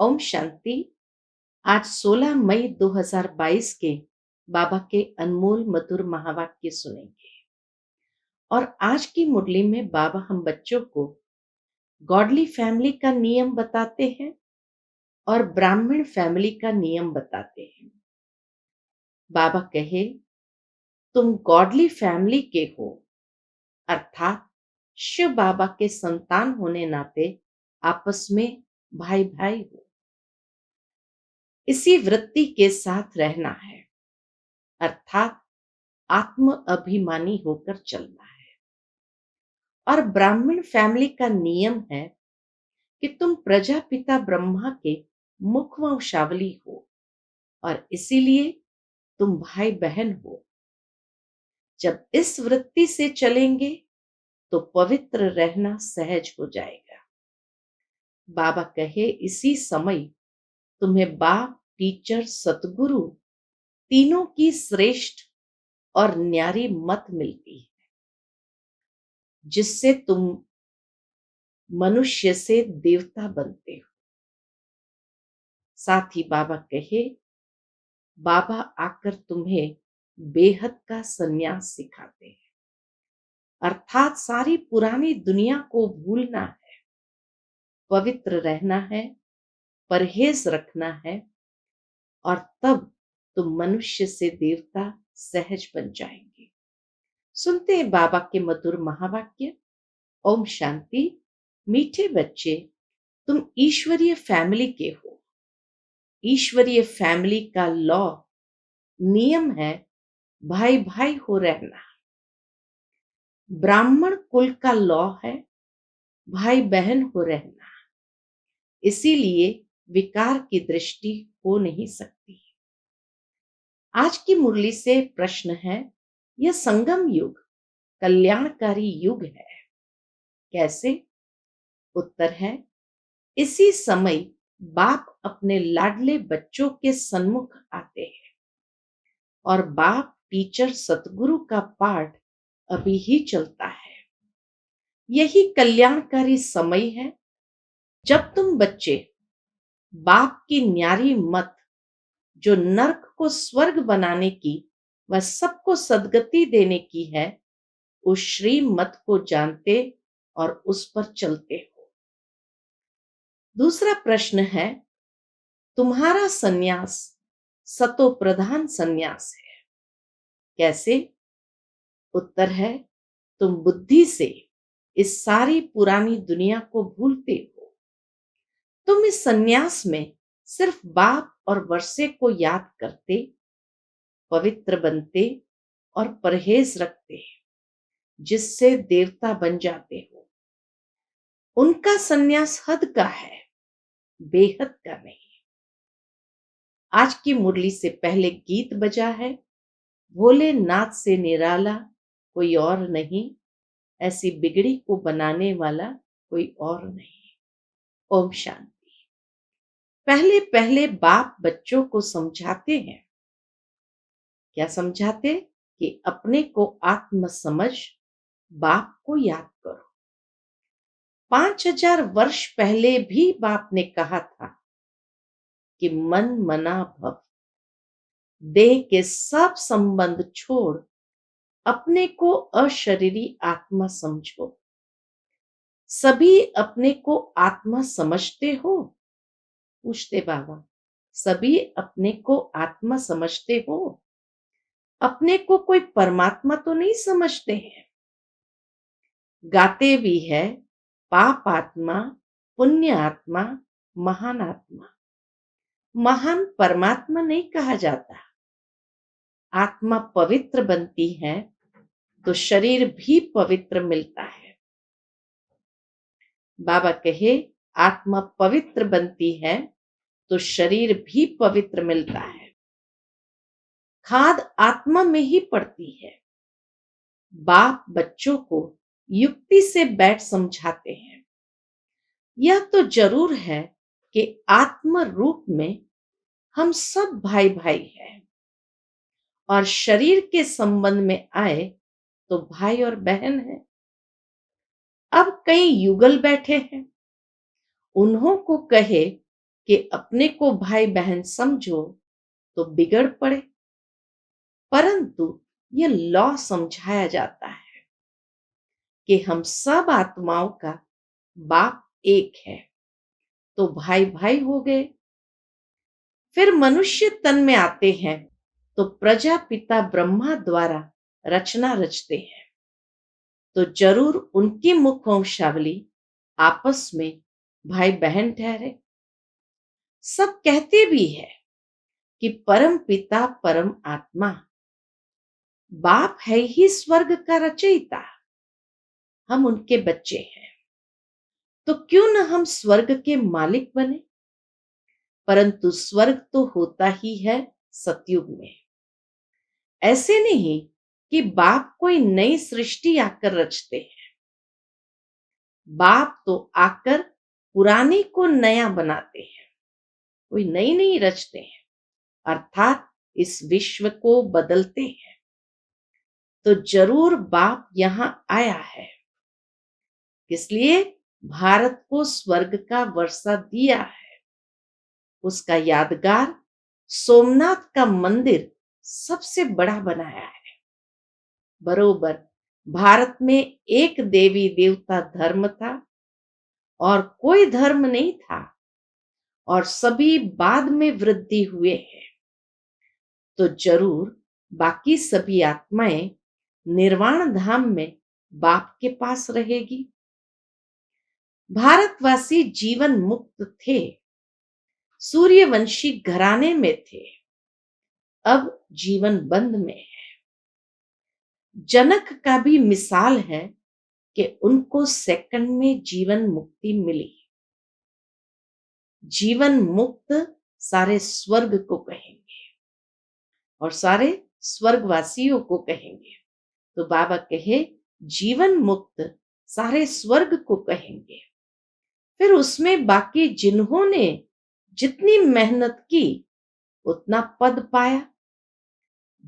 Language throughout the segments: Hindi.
ओम शांति। आज 16 मई 2022 के बाबा के अनमोल मधुर महावाक्य सुनेंगे। और आज की मुरली में बाबा हम बच्चों को गॉडली फैमिली का नियम बताते हैं और ब्राह्मण फैमिली का नियम बताते हैं। बाबा कहे, तुम गॉडली फैमिली के हो, अर्थात शिव बाबा के संतान होने नाते आपस में भाई भाई हो। इसी वृत्ति के साथ रहना है, अर्थात आत्म अभिमानी होकर चलना है। और ब्राह्मण फैमिली का नियम है कि तुम प्रजापिता ब्रह्मा के मुख वंशावली हो और इसीलिए तुम भाई बहन हो। जब इस वृत्ति से चलेंगे तो पवित्र रहना सहज हो जाएगा। बाबा कहे, इसी समय तुम्हें बाप, टीचर, सतगुरु तीनों की श्रेष्ठ और न्यारी मत मिलती है, जिससे तुम मनुष्य से देवता बनते हो। साथ ही बाबा कहे, बाबा आकर तुम्हें बेहद का संन्यास सिखाते हैं, अर्थात सारी पुरानी दुनिया को भूलना है, पवित्र रहना है, परहेज रखना है और तब तुम मनुष्य से देवता सहज बन जाएंगे। सुनते हैं बाबा के मधुर महावाक्य। ओम शांति। मीठे बच्चे, तुम ईश्वरीय फैमिली के हो। ईश्वरीय फैमिली का लॉ, नियम है भाई भाई हो रहना। ब्राह्मण कुल का लॉ है भाई बहन हो रहना। इसीलिए विकार की दृष्टि हो नहीं सकती। आज की मुरली से प्रश्न है, यह संगम युग कल्याणकारी युग है, कैसे? उत्तर है, इसी समय बाप अपने लाडले बच्चों के सन्मुख आते हैं और बाप, टीचर, सतगुरु का पाठ अभी ही चलता है। यही कल्याणकारी समय है जब तुम बच्चे बाप की न्यारी मत, जो नर्क को स्वर्ग बनाने की व सबको सदगति देने की है, उस श्री मत को जानते और उस पर चलते हो। दूसरा प्रश्न है, तुम्हारा सन्यास सतो प्रधान सन्यास है, कैसे? उत्तर है, तुम बुद्धि से इस सारी पुरानी दुनिया को भूलते हो। तुम इस सन्यास में सिर्फ बाप और वर्षे को याद करते, पवित्र बनते और परहेज रखते, जिससे देवता बन जाते हो। उनका सन्यास हद का है, बेहद का नहीं। आज की मुरली से पहले गीत बजा है, भोलेनाथ से निराला कोई और नहीं, ऐसी बिगड़ी को बनाने वाला कोई और नहीं। ओम शांति। पहले पहले बाप बच्चों को समझाते हैं। क्या समझाते? कि अपने को आत्म समझ, बाप को याद करो। 5000 वर्ष पहले भी बाप ने कहा था कि मन मना भव, देह के सब संबंध छोड़ अपने को अशरीरी आत्मा समझो। सभी अपने को आत्मा समझते हो? पूछते बाबा, सभी अपने को आत्मा समझते हो? अपने को कोई परमात्मा तो नहीं समझते हैं। गाते भी है, पाप आत्मा, पुण्य आत्मा, महान आत्मा। महान परमात्मा नहीं कहा जाता। आत्मा पवित्र बनती है तो शरीर भी पवित्र मिलता है। बाबा कहे, आत्मा पवित्र बनती है तो शरीर भी पवित्र मिलता है। खाद आत्मा में ही पड़ती है। बाप बच्चों को युक्ति से बैठ समझाते हैं। यह तो जरूर है कि आत्म रूप में हम सब भाई भाई हैं और शरीर के संबंध में आए तो भाई और बहन है। अब कई युगल बैठे हैं, उन्हों को कहे कि अपने को भाई बहन समझो तो बिगड़ पड़े, परंतु ये लॉ समझाया जाता है कि हम सब आत्माओं का बाप एक है, तो भाई भाई हो गए। फिर मनुष्य तन में आते हैं तो प्रजापिता ब्रह्मा द्वारा रचना रचते हैं, तो जरूर उनकी मुख वंशावली आपस में भाई बहन ठहरे। सब कहते भी है कि परम पिता परम आत्मा बाप है ही स्वर्ग का रचयिता, हम उनके बच्चे हैं, तो क्यों न हम स्वर्ग के मालिक बने। परंतु स्वर्ग तो होता ही है सतयुग में, ऐसे नहीं कि बाप कोई नई सृष्टि आकर रचते हैं। बाप तो आकर पुरानी को नया बनाते हैं, कोई नई नहीं रचते हैं, अर्थात इस विश्व को बदलते हैं। तो जरूर बाप यहां आया है, इसलिए भारत को स्वर्ग का वर्षा दिया है। उसका यादगार सोमनाथ का मंदिर सबसे बड़ा बनाया है। बरोबर भारत में एक देवी देवता धर्म था और कोई धर्म नहीं था, और सभी बाद में वृद्धि हुए हैं, तो जरूर बाकी सभी आत्माएं निर्वाण धाम में बाप के पास रहेगी। भारतवासी जीवन मुक्त थे, सूर्यवंशी घराने में थे, अब जीवन बंद में है। जनक का भी मिसाल है कि उनको सेकंड में जीवन मुक्ति मिली। जीवन मुक्त सारे स्वर्ग को कहेंगे और सारे स्वर्गवासियों को कहेंगे, तो बाबा कहे जीवन मुक्त सारे स्वर्ग को कहेंगे। फिर उसमें बाकी जिन्होंने जितनी मेहनत की उतना पद पाया।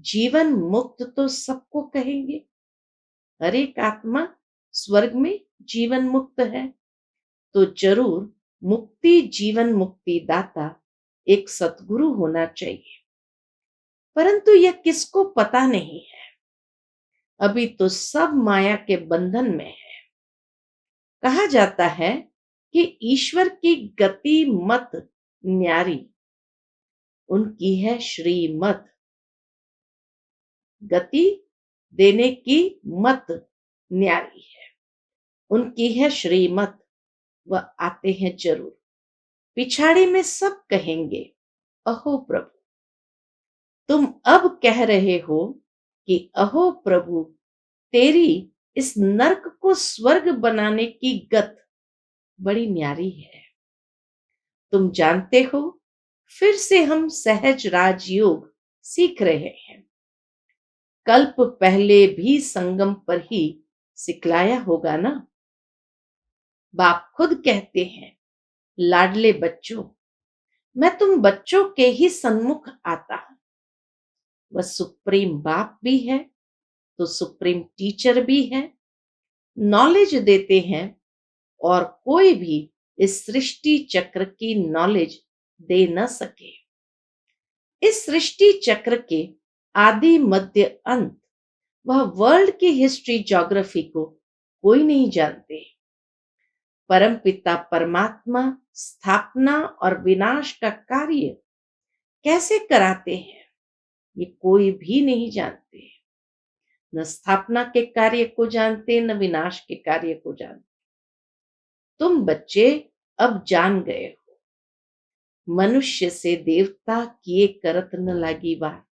जीवन मुक्त तो सबको कहेंगे, हर एक आत्मा स्वर्ग में जीवन मुक्त है, तो जरूर मुक्ति जीवन मुक्ति दाता एक सतगुरु होना चाहिए। परंतु यह किसको पता नहीं है, अभी तो सब माया के बंधन में है। कहा जाता है कि ईश्वर की गति मत न्यारी, उनकी है श्रीमत। गति देने की मत न्यारी है, उनकी है श्रीमत, वह आते हैं जरूर। पिछाड़ी में सब कहेंगे अहो प्रभु, तुम अब कह रहे हो कि अहो प्रभु तेरी इस नरक को स्वर्ग बनाने की गत बड़ी न्यारी है। तुम जानते हो फिर से हम सहज राजयोग सीख रहे हैं, कल्प पहले भी संगम पर ही सिखलाया होगा ना। बाप खुद कहते हैं, लाडले बच्चों मैं तुम बच्चों के ही सन्मुख आता हूं। वह सुप्रीम बाप भी है तो सुप्रीम टीचर भी है, नॉलेज देते हैं, और कोई भी इस सृष्टि चक्र की नॉलेज दे न सके। इस सृष्टि चक्र के आदि मध्य अंत वह वर्ल्ड की हिस्ट्री ज्योग्राफी को कोई नहीं जानते। परमपिता परमात्मा स्थापना और विनाश का कार्य कैसे कराते हैं ये कोई भी नहीं जानते। न स्थापना के कार्य को जानते, न विनाश के कार्य को जानते। तुम बच्चे अब जान गए हो, मनुष्य से देवता किए करत न लागी बात।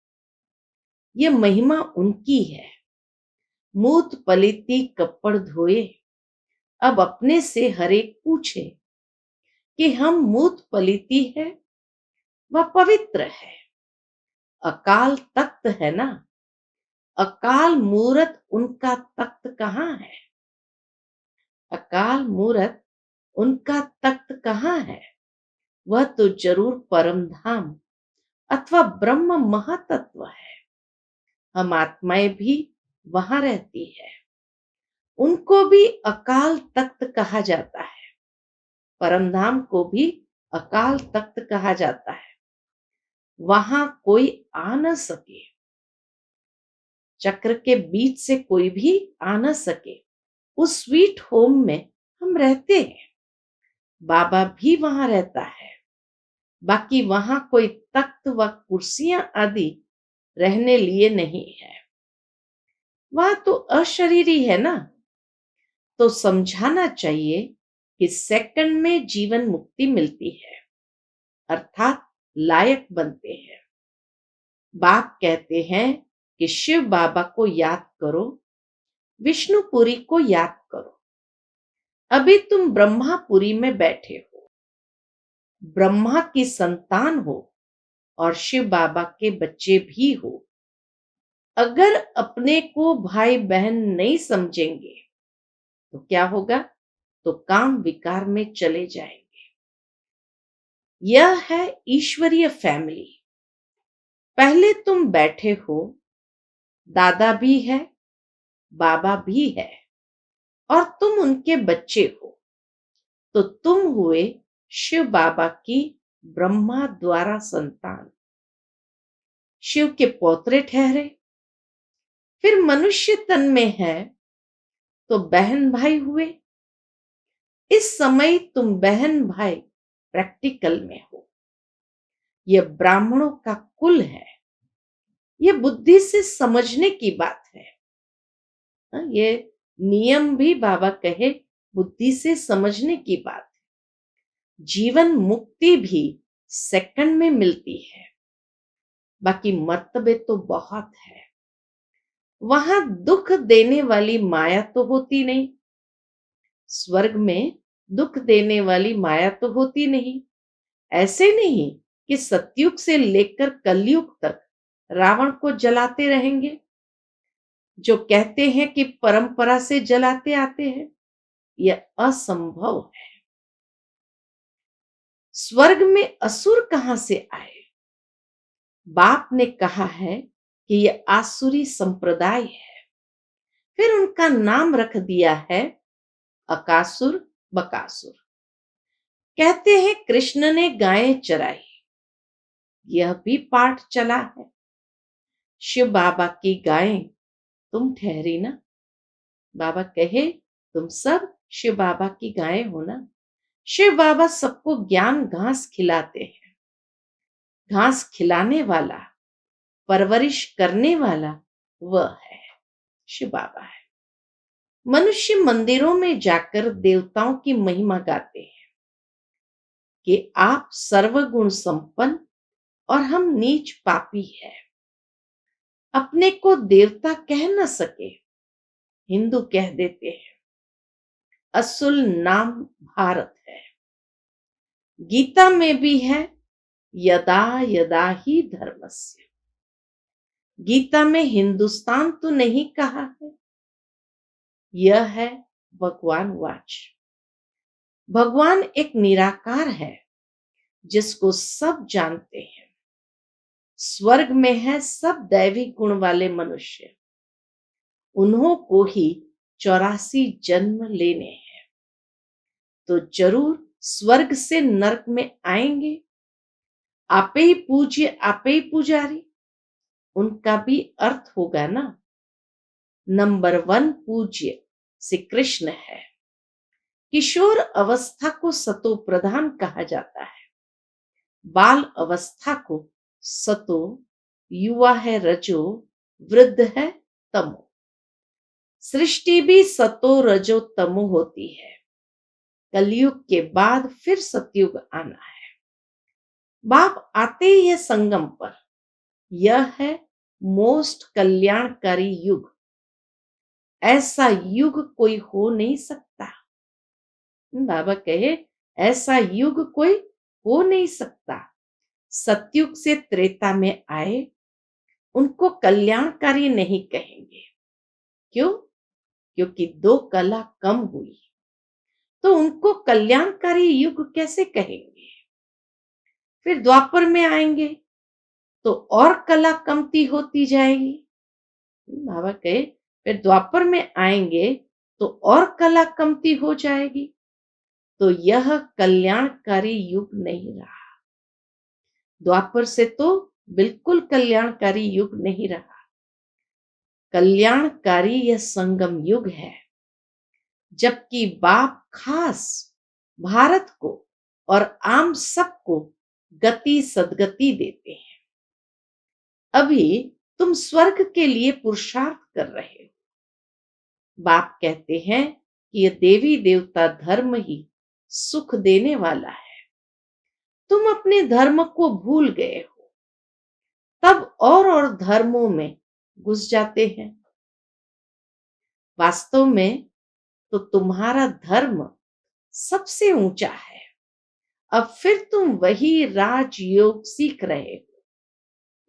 ये महिमा उनकी है, मूत पलिती कपड़ धोए। अब अपने से हर एक पूछे कि हम मूत पलिती है वह पवित्र है। अकाल तख्त है ना, अकाल मूरत उनका तख्त कहाँ है। अकाल मूरत उनका तख्त कहाँ है, वह तो जरूर परम धाम अथवा ब्रह्म महातत्व है। हम आत्माएं भी वहां रहती है, उनको भी अकाल तख्त कहा जाता है, परम धाम को भी अकाल तख्त कहा जाता है, वहां कोई आ न सके, चक्र के बीच से कोई भी आ न सके, उस स्वीट होम में हम रहते हैं। बाबा भी वहां रहता है। बाकी वहां कोई तख्त व कुर्सियां आदि रहने लिए नहीं है। वहां तो अशरीरी है ना। तो समझाना चाहिए कि सेकंड में जीवन मुक्ति मिलती है, अर्थात लायक बनते हैं। बाप कहते हैं कि शिव बाबा को याद करो, विष्णुपुरी को याद करो। अभी तुम ब्रह्मापुरी में बैठे हो, ब्रह्मा की संतान हो और शिव बाबा के बच्चे भी हो। अगर अपने को भाई बहन नहीं समझेंगे तो क्या होगा? तो काम विकार में चले जाएंगे। यह है ईश्वरीय फैमिली। पहले तुम बैठे हो, दादा भी है, बाबा भी है और तुम उनके बच्चे हो। तो तुम हुए शिव बाबा की ब्रह्मा द्वारा संतान, शिव के पौत्रे ठहरे। फिर मनुष्य तन में है तो बहन भाई हुए। इस समय तुम बहन भाई प्रैक्टिकल में हो। यह ब्राह्मणों का कुल है। यह बुद्धि से समझने की बात है। ये नियम भी बाबा कहे बुद्धि से समझने की बात है। जीवन मुक्ति भी सेकंड में मिलती है। बाकी मर्तबे तो बहुत है। वहां दुख देने वाली माया तो होती नहीं। स्वर्ग में दुख देने वाली माया तो होती नहीं। ऐसे नहीं कि सतयुग से लेकर कलयुग तक रावण को जलाते रहेंगे। जो कहते हैं कि परंपरा से जलाते आते हैं, यह असंभव है। स्वर्ग में असुर कहां से आए? बाप ने कहा है कि यह आसुरी संप्रदाय है। फिर उनका नाम रख दिया है अकासुर बकासुर। कहते हैं कृष्ण ने गायें चराई, यह भी पाठ चला है। शिव बाबा की गायें तुम ठहरी ना। बाबा कहे तुम सब शिव बाबा की गायें हो ना। शिव बाबा सबको ज्ञान घास खिलाते हैं। घास खिलाने वाला, परवरिश करने वाला वह है, शिव बाबा है। मनुष्य मंदिरों में जाकर देवताओं की महिमा गाते हैं कि आप सर्वगुण संपन्न और हम नीच पापी है। अपने को देवता कह न सके, हिंदू कह देते हैं। असुल नाम भारत है। गीता में भी है यदा यदा ही धर्मस्य। गीता में हिंदुस्तान तो नहीं कहा है। यह है भगवान वाच। भगवान एक निराकार है जिसको सब जानते हैं। स्वर्ग में है सब दैवी गुण वाले मनुष्य। उन्हों को ही 84 जन्म लेने हैं। तो जरूर स्वर्ग से नरक में आएंगे। आपे ही पूज्य आपे ही पुजारी, उनका भी अर्थ होगा ना। नंबर 1 पूज्य श्री कृष्ण है। किशोर अवस्था को सतो प्रधान कहा जाता है। बाल अवस्था को सतो, युवा है रजो, वृद्ध है तमो। सृष्टि भी सतो रजो तमो होती है। कलयुग के बाद फिर सतयुग आना है। बाप आते ही है संगम पर। यह है मोस्ट कल्याणकारी युग। ऐसा युग कोई हो नहीं सकता। बाबा कहे ऐसा युग कोई हो नहीं सकता। सतयुग से त्रेता में आए, उनको कल्याणकारी नहीं कहेंगे। क्यों? क्योंकि 2 कला कम हुई, तो उनको कल्याणकारी युग कैसे कहेंगे? फिर द्वापर में आएंगे तो और कला कमती होती जाएगी। बाबा कहे फिर द्वापर में आएंगे तो और कला कमती हो जाएगी। तो यह कल्याणकारी युग नहीं रहा। द्वापर से तो बिल्कुल कल्याणकारी युग नहीं रहा। कल्याणकारी यह संगम युग है, जबकि बाप खास भारत को और आम सबको गति सदगति देते हैं। अभी तुम स्वर्ग के लिए पुरुषार्थ कर रहे हो। बाप कहते हैं कि यह देवी देवता धर्म ही सुख देने वाला है। तुम अपने धर्म को भूल गए हो, तब और धर्मों में घुस जाते हैं। वास्तव में तो तुम्हारा धर्म सबसे ऊंचा है। अब फिर तुम वही राजयोग सीख रहे हो,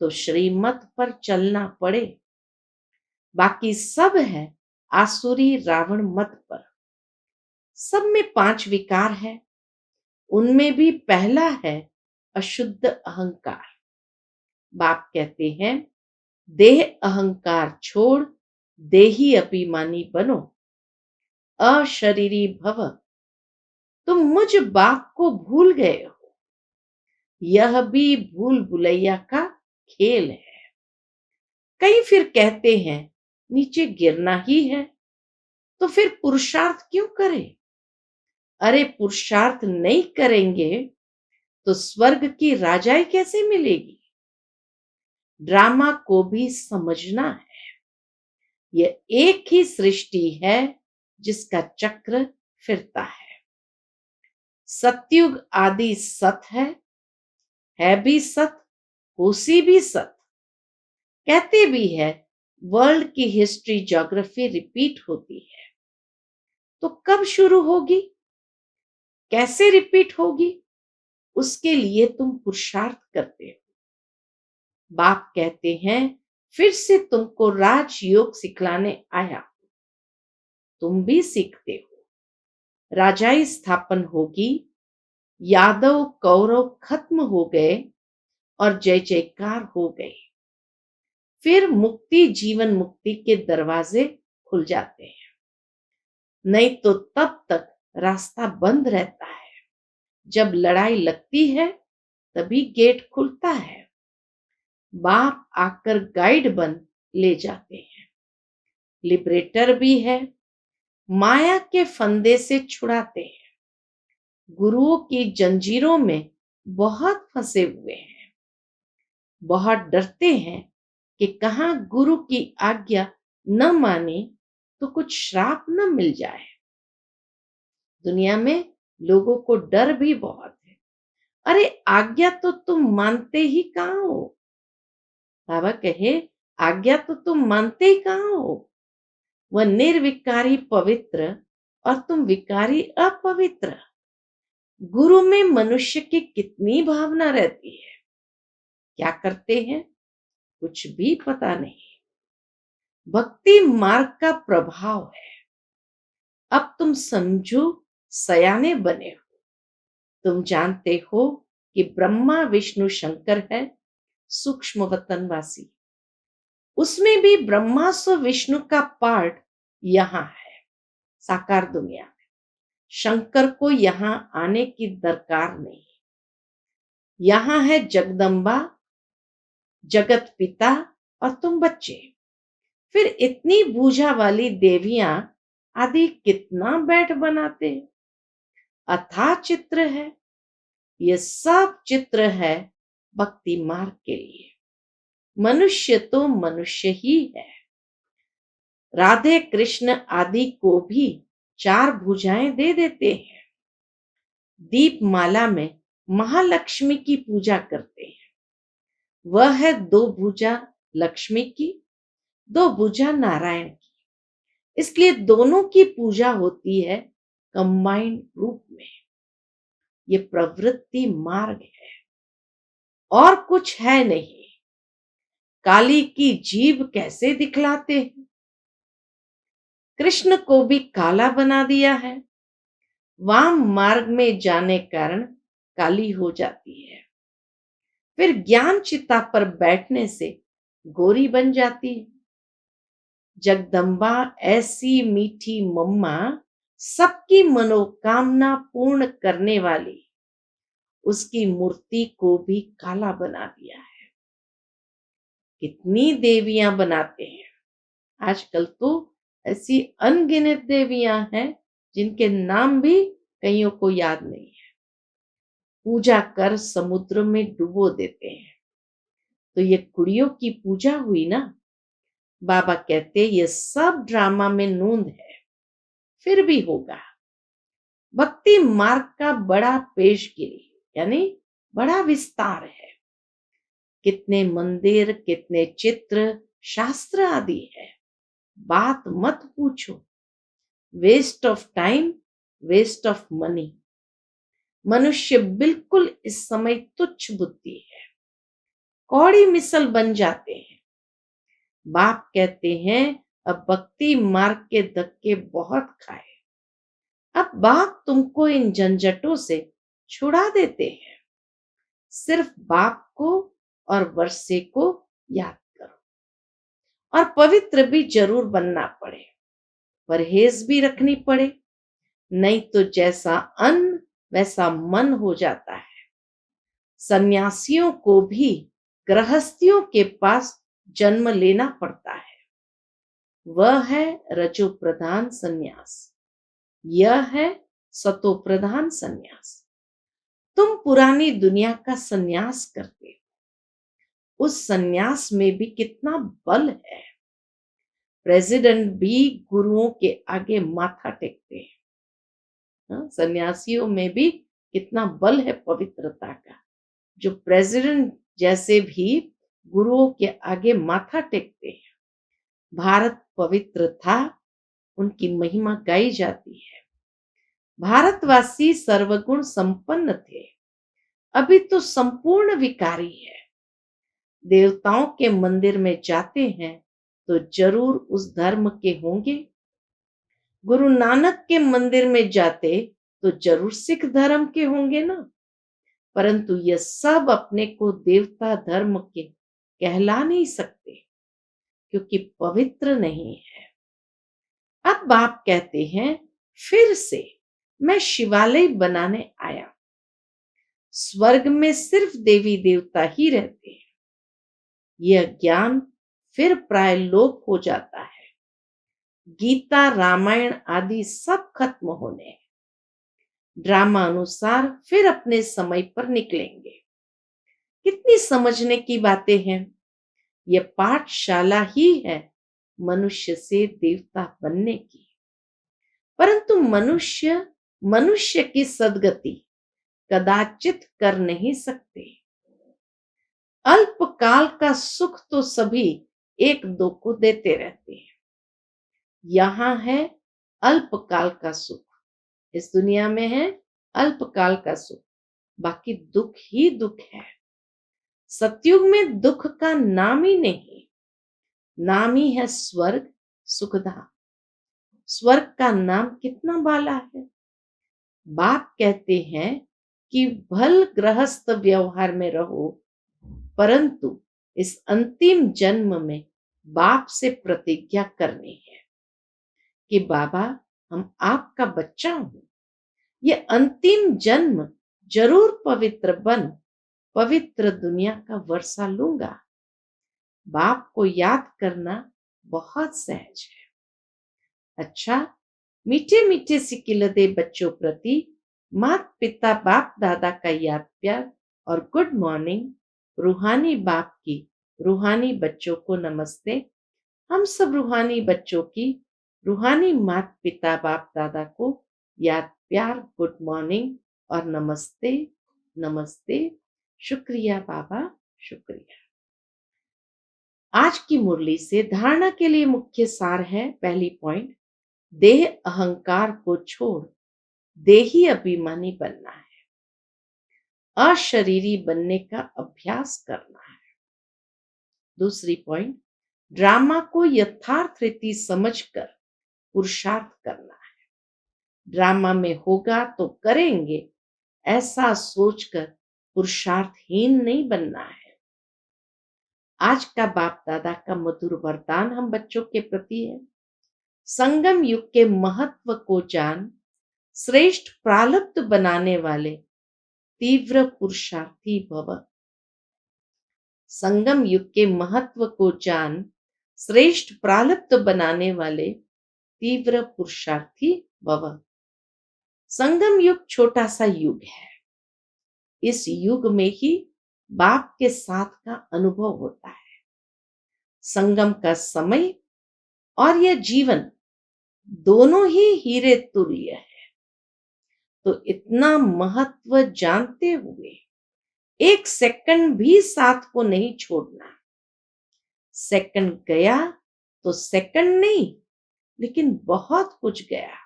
तो श्रीमत पर चलना पड़े। बाकी सब है आसुरी रावण मत पर। सब में 5 विकार है। उनमें भी पहला है अशुद्ध अहंकार। बाप कहते हैं, देह अहंकार छोड़ देही अभिमानी बनो, अशरीरी भव। तुम मुझ बाप को भूल गए हो। यह भी भूल भुलैया का खेल है। कई फिर कहते हैं नीचे गिरना ही है, तो फिर पुरुषार्थ क्यों करें? अरे पुरुषार्थ नहीं करेंगे तो स्वर्ग की राजाई कैसे मिलेगी? ड्रामा को भी समझना है। यह एक ही सृष्टि है जिसका चक्र फिरता है। सतयुग आदि सत है भी सत, होसी भी सत। कहते भी है वर्ल्ड की हिस्ट्री ज्योग्राफी रिपीट होती है। तो कब शुरू होगी, कैसे रिपीट होगी, उसके लिए तुम पुरुषार्थ करते हो। बाप कहते हैं, फिर से तुमको राजयोग सिखलाने आया। तुम भी सीखते हो। राजाई स्थापन होगी, यादव कौरव खत्म हो गए और जय जयकार हो गए। फिर मुक्ति जीवन मुक्ति के दरवाजे खुल जाते हैं। नहीं तो तब तक रास्ता बंद रहता है। जब लड़ाई लगती है तभी गेट खुलता है। बाप आकर गाइड बन ले जाते हैं। लिबरेटर भी है, माया के फंदे से छुड़ाते हैं। गुरुओं की जंजीरों में बहुत फंसे हुए हैं। बहुत डरते हैं कि कहां गुरु की आज्ञा न माने तो कुछ श्राप न मिल जाए। दुनिया में लोगों को डर भी बहुत है। अरे आज्ञा तो तुम मानते ही कहां हो? बाबा कहे, आज्ञा तो तुम मानते ही कहां हो? वह निर्विकारी पवित्र और तुम विकारी अपवित्र। गुरु में मनुष्य की कितनी भावना रहती है, क्या करते हैं कुछ भी पता नहीं। भक्ति मार्ग का प्रभाव है। अब तुम समझो, सयाने बने हो। तुम जानते हो कि ब्रह्मा विष्णु शंकर है सूक्ष्म वतनवासी। उसमें भी ब्रह्मास्व विष्णु का पार्ट यहां है साकार दुनिया में। शंकर को यहां आने की दरकार नहीं। यहां है जगदम्बा, जगत पिता और तुम बच्चे। फिर इतनी भूजा वाली देवियां आदि कितना बैठ बनाते हैं। अथाह चित्र है। ये सब चित्र है भक्ति मार्ग के लिए। मनुष्य तो मनुष्य ही है। राधे कृष्ण आदि को भी 4 भुजाएं दे देते हैं। दीपमाला में महालक्ष्मी की पूजा करते हैं। वह है 2 भुजा लक्ष्मी की, 2 भुजा नारायण की। इसलिए दोनों की पूजा होती है कंबाइंड रूप में। ये प्रवृत्ति मार्ग है और कुछ है नहीं। काली की जीभ कैसे दिखलाते हैं? कृष्ण को भी काला बना दिया है। वाम मार्ग में जाने कारण काली हो जाती है। फिर ज्ञान चिता पर बैठने से गोरी बन जाती है। जगदम्बा ऐसी मीठी मम्मा सबकी मनोकामना पूर्ण करने वाली उसकी मूर्ति को भी काला बना दिया है। कितनी देवियां बनाते हैं आजकल, तो ऐसी अनगिनत देवियां हैं जिनके नाम भी कईयों को याद नहीं है। पूजा कर समुद्र में डुबो देते हैं। तो ये कुड़ियों की पूजा हुई ना। बाबा कहते ये सब ड्रामा में नूंद है, फिर भी होगा। भक्ति मार्ग का बड़ा पेशगिरी यानी बड़ा विस्तार है। कितने मंदिर, कितने चित्र, शास्त्र आदि है। बात मत पूछो। Waste of time, waste of money. मनुष्य बिल्कुल इस समय तुच्छ बुद्धि है, कौड़ी मिसल बन जाते हैं। बाप कहते हैं अब भक्ति मार्ग के धक्के बहुत खाए। अब बाप तुमको इन झंझटों से छुड़ा देते हैं। सिर्फ बाप को और वर्षे को याद करो। और पवित्र भी जरूर बनना पड़े, परहेज भी रखनी पड़े, नहीं तो जैसा अन्न वैसा मन हो जाता है। सन्यासियों को भी गृहस्थियों के पास जन्म लेना पड़ता है। वह है रजो प्रधान सन्यास, यह है सतो प्रधान सन्यास। तुम पुरानी दुनिया का सन्यास करते हो। उस सन्यास में भी कितना बल है। प्रेसिडेंट भी गुरुओं के आगे माथा टेकते हैं। सन्यासियों में भी कितना बल है पवित्रता का। जो प्रेसिडेंट जैसे भी गुरुओं के आगे माथा टेकते हैं। भारत पवित्र था, उनकी महिमा गाई जाती है। भारतवासी सर्वगुण संपन्न थे, अभी तो संपूर्ण विकारी है। देवताओं के मंदिर में जाते हैं तो जरूर उस धर्म के होंगे। गुरु नानक के मंदिर में जाते तो जरूर सिख धर्म के होंगे ना। परंतु ये सब अपने को देवता धर्म के कहला नहीं सकते, क्योंकि पवित्र नहीं है। अब बाप कहते हैं फिर से मैं शिवालय बनाने आया। स्वर्ग में सिर्फ देवी देवता ही रहते हैं। यह ज्ञान फिर प्राय लोप हो जाता है। गीता, रामायण आदि सब खत्म होने हैं। ड्रामा अनुसार फिर अपने समय पर निकलेंगे। कितनी समझने की बातें हैं। यह पाठशाला ही है मनुष्य से देवता बनने की। परंतु मनुष्य मनुष्य की सदगति कदाचित कर नहीं सकते। अल्पकाल का सुख तो सभी एक दो को देते रहते हैं। यहां है अल्पकाल का सुख, इस दुनिया में है अल्पकाल का सुख, बाकी दुख ही दुख है। सतयुग में दुख का नाम ही नहीं, नाम ही है स्वर्ग, सुखधाम। स्वर्ग का नाम कितना बाला है। बाप कहते हैं कि भल गृहस्थ व्यवहार में रहो, परंतु इस अंतिम जन्म में बाप से प्रतिज्ञा करनी है कि बाबा हम आपका बच्चा हूं। ये अंतिम जन्म जरूर पवित्र बन पवित्र दुनिया का वर्षा लूंगा। बाप को याद करना बहुत सहज है। अच्छा, मीठे मीठे सिकिलदे बच्चों प्रति माता पिता बाप दादा का याद प्यार और गुड मॉर्निंग। रूहानी बाप की रूहानी बच्चों को नमस्ते। हम सब रूहानी बच्चों की रूहानी माता पिता बाप दादा को याद प्यार, गुड मॉर्निंग और नमस्ते नमस्ते। शुक्रिया बाबा, शुक्रिया। आज की मुरली से धारणा के लिए मुख्य सार है। पहली पॉइंट, देह अहंकार को छोड़ देही अभिमानी बनना है, अशरीरी बनने का अभ्यास करना है। दूसरी पॉइंट, ड्रामा को यथार्थ रीति समझकर पुरुषार्थ करना है। ड्रामा में होगा तो करेंगे ऐसा सोचकर पुरुषार्थहीन नहीं बनना है। आज का बाप दादा का मधुर वरदान हम बच्चों के प्रति है। संगम युग के महत्व को जान श्रेष्ठ प्रारब्ध बनाने वाले तीव्र पुरुषार्थी भव। संगम युग के महत्व को जान, श्रेष्ठ प्रारब्ध बनाने वाले तीव्र पुरुषार्थी भव। संगम युग छोटा सा युग है। इस युग में ही बाप के साथ का अनुभव होता है। संगम का समय और यह जीवन दोनों ही हीरे तुल्य है। तो इतना महत्व जानते हुए एक सेकंड भी साथ को नहीं छोड़ना। सेकंड गया तो सेकंड नहीं, लेकिन बहुत कुछ गया।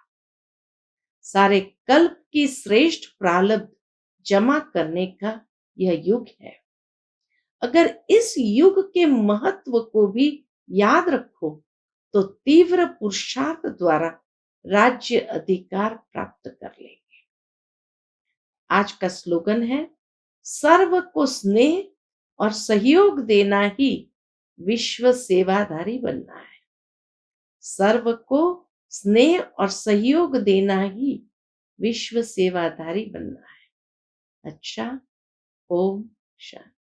सारे कल्प की श्रेष्ठ प्रारब्ध जमा करने का यह युग है। अगर इस युग के महत्व को भी याद रखो तो तीव्र पुरुषार्थ द्वारा राज्य अधिकार प्राप्त कर लेंगे। आज का स्लोगन है, सर्व को स्नेह और सहयोग देना ही विश्व सेवाधारी बनना है। सर्व को स्नेह और सहयोग देना ही विश्व सेवाधारी बनना है। अच्छा, ओम शांति।